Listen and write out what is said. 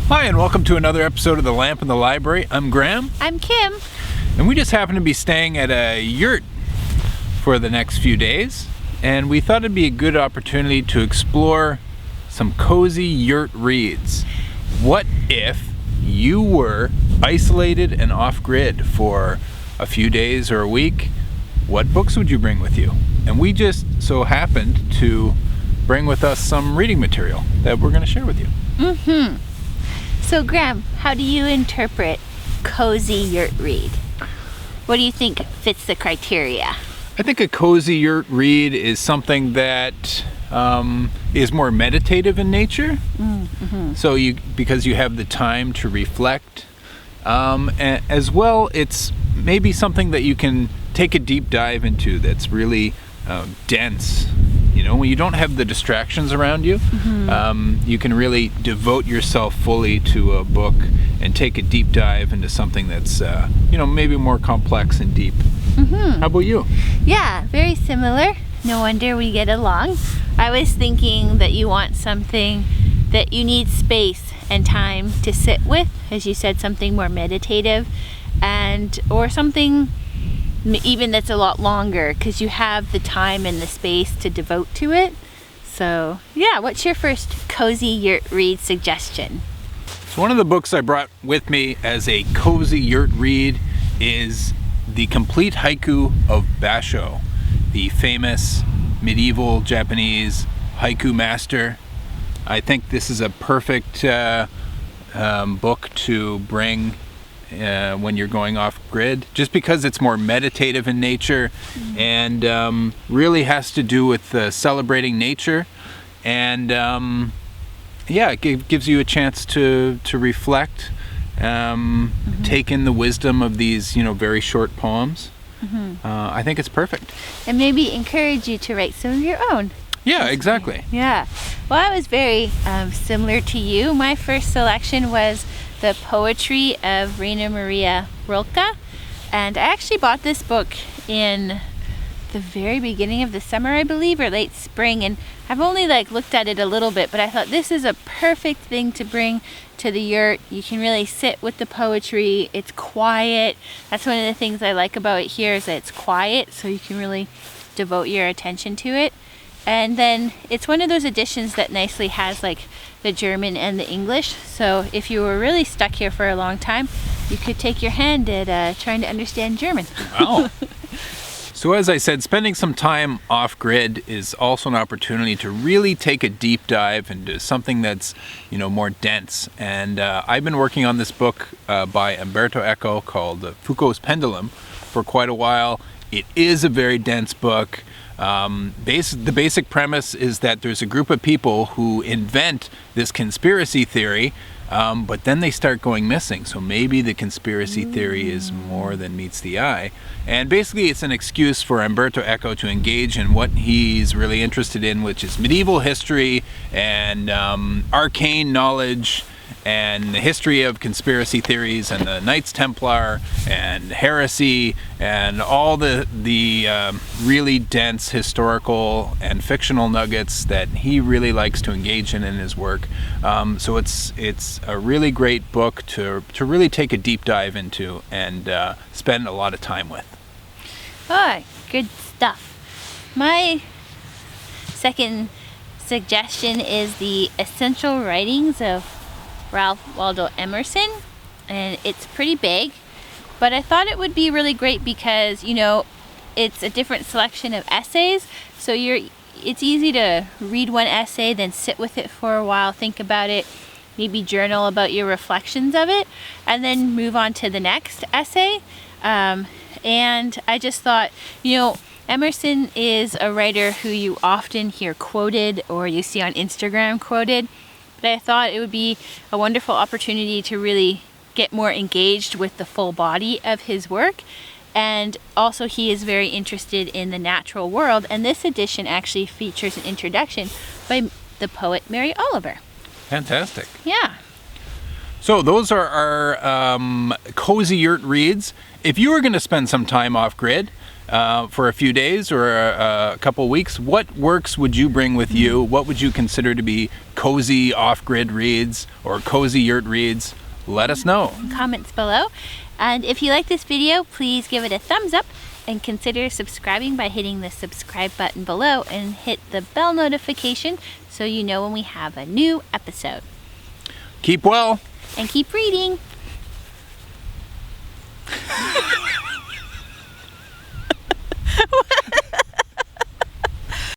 Hi, and welcome to another episode of The Lamp in the Library. I'm Graham. I'm Kim. And we just happen to be staying at a yurt for the next few days. And we thought it'd be a good opportunity to explore some cozy yurt reads. What if you were isolated and off-grid for a few days or a week? What books would you bring with you? And we just so happened to bring with us some reading material that we're going to share with you. Mm-hmm. So, Graham, how do you interpret cozy yurt read? What do you think fits the criteria? I think a cozy yurt read is something that is more meditative in nature. Mm-hmm. So because you have the time to reflect. And as well, it's maybe something that you can take a deep dive into that's really dense. You know, when you don't have the distractions around you, you can really devote yourself fully to a book and take a deep dive into something that's, maybe more complex and deep. Mm-hmm. How about you? Yeah, very similar. No wonder we get along. I was thinking that you want something that you need space and time to sit with, as you said, something more meditative, or something even that's a lot longer because you have the time and the space to devote to it. So yeah, what's your first cozy yurt read suggestion? So one of the books I brought with me as a cozy yurt read is The Complete Haiku of Basho, the famous medieval Japanese haiku master. I think this is a perfect book to bring when you're going off grid, just because it's more meditative in nature and really has to do with celebrating nature, and it gives you a chance to reflect, take in the wisdom of these very short poems. I think it's perfect, and maybe encourage you to write some of your own. Yeah, exactly. Yeah. Well, I was very similar to you. My first selection was the poetry of Rainer Maria Rilke, and I actually bought this book in the very beginning of the summer, I believe, or late spring, and I've only looked at it a little bit, but I thought this is a perfect thing to bring to the yurt. You can really sit with the poetry. It's quiet. That's one of the things I like about it here, is that it's quiet, so you can really devote your attention to it. And then it's one of those editions that nicely has the German and the English. So if you were really stuck here for a long time, you could take your hand at trying to understand German. Wow. So as I said, spending some time off-grid is also an opportunity to really take a deep dive into something that's, more dense. And I've been working on this book by Umberto Eco called Foucault's Pendulum for quite a while. It is a very dense book. The basic premise is that there's a group of people who invent this conspiracy theory, but then they start going missing. So maybe the conspiracy theory is more than meets the eye. And basically it's an excuse for Umberto Eco to engage in what he's really interested in, which is medieval history and arcane knowledge and the history of conspiracy theories and the Knights Templar and heresy and all the really dense historical and fictional nuggets that he really likes to engage in his work. So it's a really great book to really take a deep dive into and spend a lot of time with. Oh, good stuff. My second suggestion is the Essential Writings of Waldo Emerson, and it's pretty big, but I thought it would be really great because it's a different selection of essays, so it's easy to read one essay, then sit with it for a while, think about it, maybe journal about your reflections of it, and then move on to the next essay. And I just thought, Emerson is a writer who you often hear quoted or you see on Instagram quoted. But I thought it would be a wonderful opportunity to really get more engaged with the full body of his work. And also he is very interested in the natural world. And this edition actually features an introduction by the poet Mary Oliver. Fantastic. Yeah. So those are our cozy yurt reads. If you were going to spend some time off grid, for a few days or a couple weeks, what works would you bring with you? What would you consider to be cozy off-grid reads or cozy yurt reads? Let us know. Comments below. And if you like this video, please give it a thumbs up and consider subscribing by hitting the subscribe button below and hit the bell notification so you know when we have a new episode. Keep well. And keep reading.